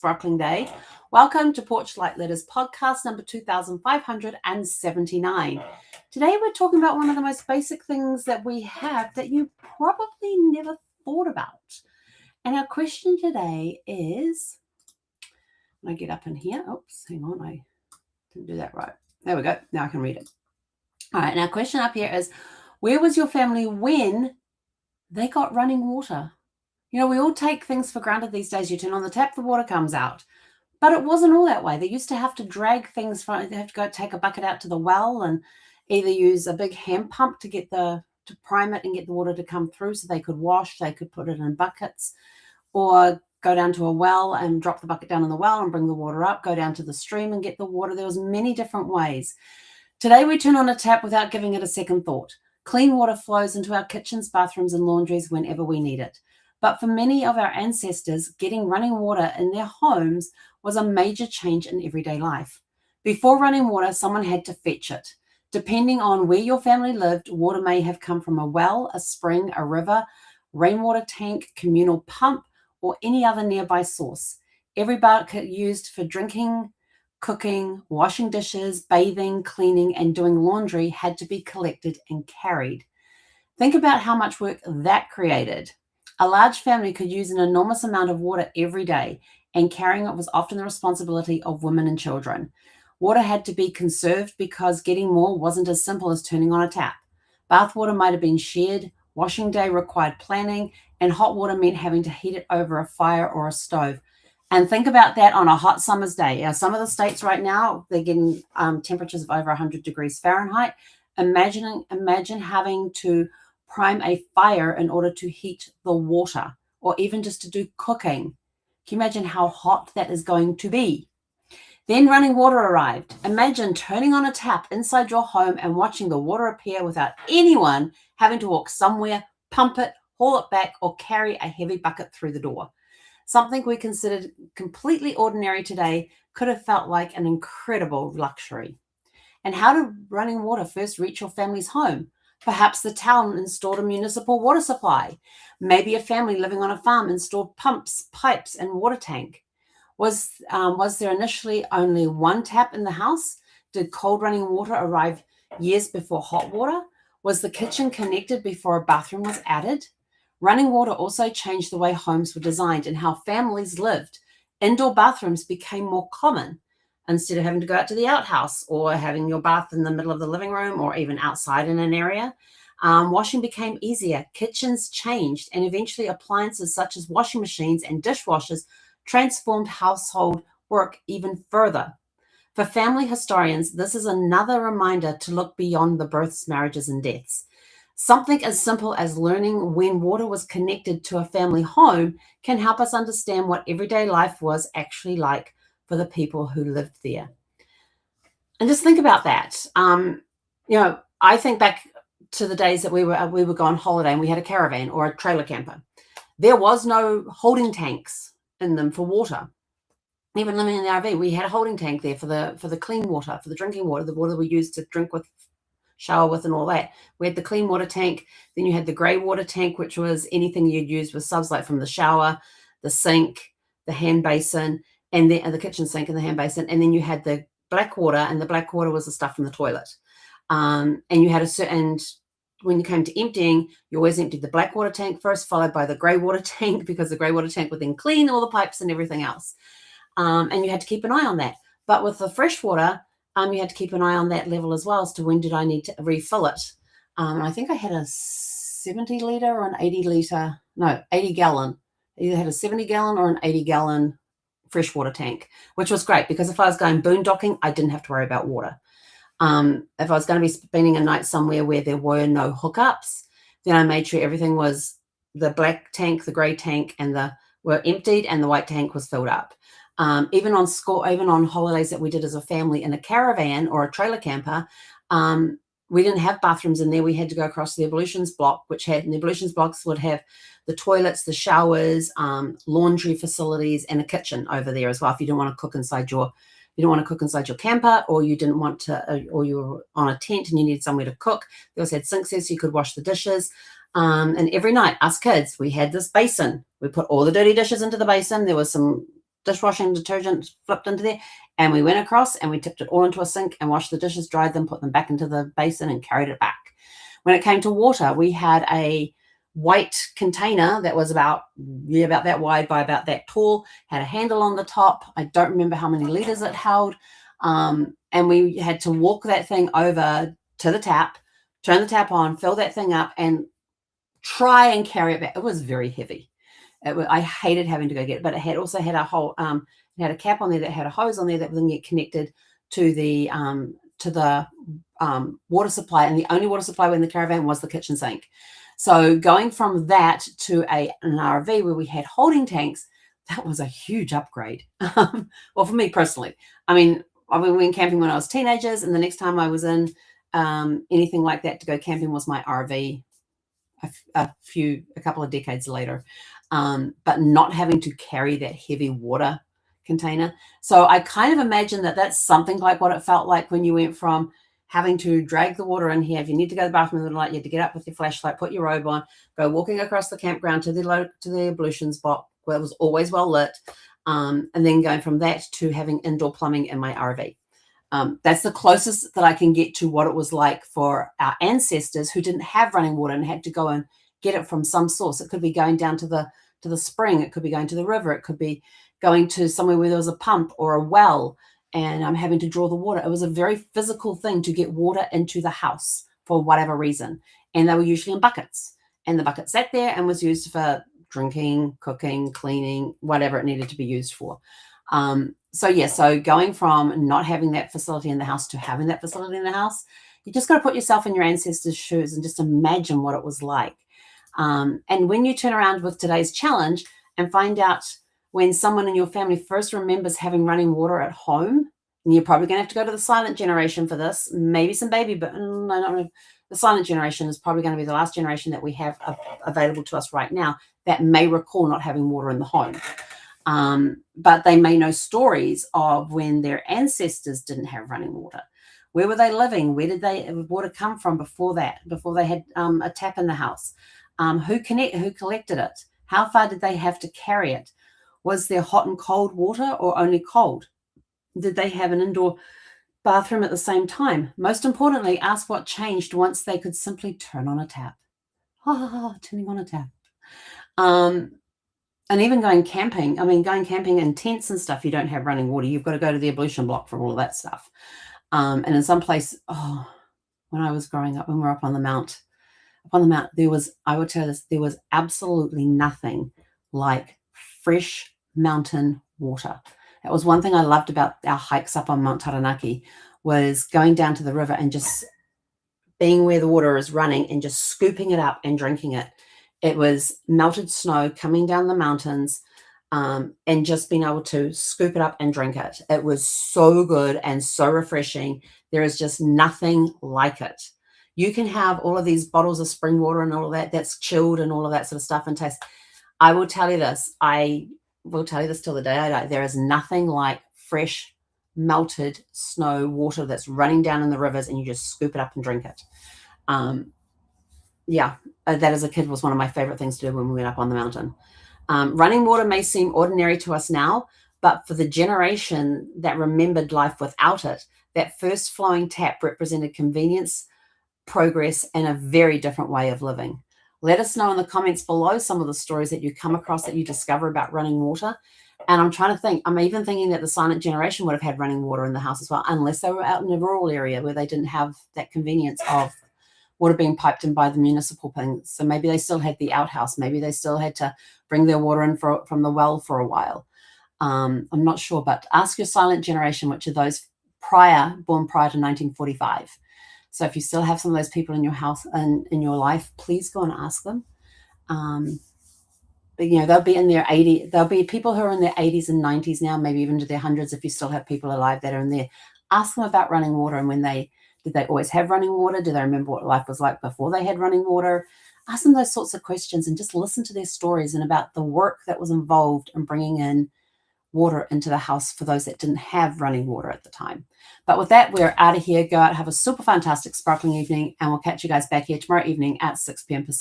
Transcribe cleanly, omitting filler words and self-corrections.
sparkling day. Welcome to Porch Light Letters podcast number 2579. Today we're talking about one of the most basic things that we have that you probably never thought about. And our question today is, when I get up in here, oops, hang on, I didn't do that right. There we go. Now I can read it. All right, and our question up here is, where was your family when they got running water? You know, we all take things for granted these days. You turn on the tap, the water comes out. But it wasn't all that way. They used to have to drag things they have to go take a bucket out to the well and either use a big hand pump to prime it and get the water to come through so they could wash, they could put it in buckets, or go down to a well and drop the bucket down in the well and bring the water up, go down to the stream and get the water. There was many different ways. Today we turn on a tap without giving it a second thought. Clean water flows into our kitchens, bathrooms, and laundries whenever we need it. But for many of our ancestors, getting running water in their homes was a major change in everyday life. Before running water, someone had to fetch it. Depending on where your family lived, water may have come from a well, a spring, a river, rainwater tank, communal pump, or any other nearby source. Every bucket used for drinking, cooking, washing dishes, bathing, cleaning, and doing laundry had to be collected and carried. Think about how much work that created. A large family could use an enormous amount of water every day, and carrying it was often the responsibility of women and children. Water had to be conserved because getting more wasn't as simple as turning on a tap. Bath water might have been shared, washing day required planning, and hot water meant having to heat it over a fire or a stove. And think about that on a hot summer's day. Now, some of the states right now, they're getting temperatures of over 100 degrees Fahrenheit. Imagine having to prime a fire in order to heat the water, or even just to do cooking. Can you imagine how hot that is going to be? Then running water arrived. Imagine turning on a tap inside your home and watching the water appear without anyone having to walk somewhere, pump it, haul it back, or carry a heavy bucket through the door. Something we considered completely ordinary today could have felt like an incredible luxury. And how did running water first reach your family's home? Perhaps the town installed a municipal water supply. Maybe a family living on a farm installed pumps, pipes, and water tank. Was there initially only one tap in the house? Did cold running water arrive years before hot water? Was the kitchen connected before a bathroom was added? Running water also changed the way homes were designed and how families lived. Indoor bathrooms became more common. Instead of having to go out to the outhouse or having your bath in the middle of the living room or even outside in an area, washing became easier. Kitchens changed, and eventually appliances such as washing machines and dishwashers transformed household work even further. For family historians, this is another reminder to look beyond the births, marriages, and deaths. Something as simple as learning when water was connected to a family home can help us understand what everyday life was actually like for the people who lived there. And just think about that. I think back to the days that we would go on holiday and we had a caravan or a trailer camper. There was no holding tanks in them for water. Even living in the RV, we had a holding tank there for the clean water, for the drinking water, the water we used to drink with, shower with, and all that. We had the clean water tank. Then you had the grey water tank, which was anything you'd use with subs, like from the shower, the sink, the hand basin, and the kitchen sink and the hand basin. And then you had the black water, and the black water was the stuff from the toilet. And you had and when you came to emptying, you always emptied the black water tank first, followed by the grey water tank, because the grey water tank would then clean all the pipes and everything else. And you had to keep an eye on that. But with the fresh water, you had to keep an eye on that level as well as to when did I need to refill it. I think I had a 70 litre or an 80 gallon. I either had a 70 gallon or an 80 gallon freshwater tank, which was great because if I was going boondocking, I didn't have to worry about water. If I was going to be spending a night somewhere where there were no hookups, then I made sure everything was the black tank, the grey tank, were emptied, and the white tank was filled up. Even on holidays that we did as a family in a caravan or a trailer camper, we didn't have bathrooms in there. We had to go across the ablutions block, and the ablutions blocks would have the toilets, the showers, laundry facilities, and a kitchen over there as well. If you didn't want to cook inside your camper, or you didn't want to, or you were on a tent and you needed somewhere to cook, they also had sinks there so you could wash the dishes. And every night, us kids, we had this basin. We put all the dirty dishes into the basin. There was some dishwashing detergent flipped into there, and we went across and we tipped it all into a sink and washed the dishes, dried them, put them back into the basin and carried it back. When it came to water, we had a white container that was about that wide by about that tall, had a handle on the top. I don't remember how many liters it held. And we had to walk that thing over to the tap, turn the tap on, fill that thing up, and try and carry it back. It was very heavy. I hated having to go get it, but it also had a whole, it had a cap on there that had a hose on there that would then get connected to the water supply, and the only water supply in the caravan was the kitchen sink. So going from that to an RV where we had holding tanks, that was a huge upgrade. Well, for me personally, I mean, we went camping when I was teenagers, and the next time I was in anything like that to go camping was my RV a couple of decades later. But not having to carry that heavy water container. So I kind of imagine that that's something like what it felt like when you went from having to drag the water in here. If you need to go to the bathroom in the night, you had to get up with your flashlight, put your robe on, go walking across the campground to the ablution spot where it was always well lit, and then going from that to having indoor plumbing in my RV. That's the closest that I can get to what it was like for our ancestors who didn't have running water and had to go and get it from some source. It could be going down to the spring. It could be going to the river. It could be going to somewhere where there was a pump or a well, and I'm having to draw the water. It was a very physical thing to get water into the house for whatever reason. And they were usually in buckets. And the bucket sat there and was used for drinking, cooking, cleaning, whatever it needed to be used for. So going from not having that facility in the house to having that facility in the house, you just got to put yourself in your ancestors' shoes and just imagine what it was like. And when you turn around with today's challenge and find out when someone in your family first remembers having running water at home, and you're probably going to have to go to the silent generation for this, maybe some baby, but no, not really. The silent generation is probably going to be the last generation that we have available to us right now that may recall not having water in the home. But they may know stories of when their ancestors didn't have running water. Where were they living? Where did water come from before that, before they had a tap in the house? Who collected it? How far did they have to carry it? Was there hot and cold water or only cold? Did they have an indoor bathroom at the same time? Most importantly, ask what changed once they could simply turn on a tap. Turning on a tap. And even going camping. I mean, going camping in tents and stuff, you don't have running water. You've got to go to the ablution block for all of that stuff. And in some place, when I was growing up, when we were up on the mount, I would tell you this, there was absolutely nothing like fresh mountain water. That was one thing I loved about our hikes up on Mount Taranaki, was going down to the river and just being where the water is running and just scooping it up and drinking it. It was melted snow coming down the mountains, and just being able to scoop it up and drink it. It was so good and so refreshing. There is just nothing like it. You can have all of these bottles of spring water and all of that that's chilled and all of that sort of stuff and taste. I will tell you this. I will tell you this till the day I die. There is nothing like fresh, melted snow water that's running down in the rivers and you just scoop it up and drink it. That as a kid was one of my favorite things to do when we went up on the mountain. Running water may seem ordinary to us now, but for the generation that remembered life without it, that first flowing tap represented convenience, progress, and a very different way of living. Let us know in the comments below some of the stories that you come across that you discover about running water. And I'm trying to think, I'm even thinking that the silent generation would have had running water in the house as well, unless they were out in a rural area where they didn't have that convenience of water being piped in by the municipal things. So maybe they still had the outhouse. Maybe they still had to bring their water in from the well for a while. I'm not sure, but ask your silent generation, which are those born prior to 1945. So if you still have some of those people in your house and in your life, please go and ask them. But they'll be in their 80s. There'll be people who are in their 80s and 90s now, maybe even to their hundreds. If you still have people alive that are in there, ask them about running water and did they always have running water? Do they remember what life was like before they had running water? Ask them those sorts of questions and just listen to their stories and about the work that was involved in bringing in water into the house for those that didn't have running water at the time. But with that, we're out of here. Go out, have a super fantastic sparkling evening, and we'll catch you guys back here tomorrow evening at 6 p.m. Pacific.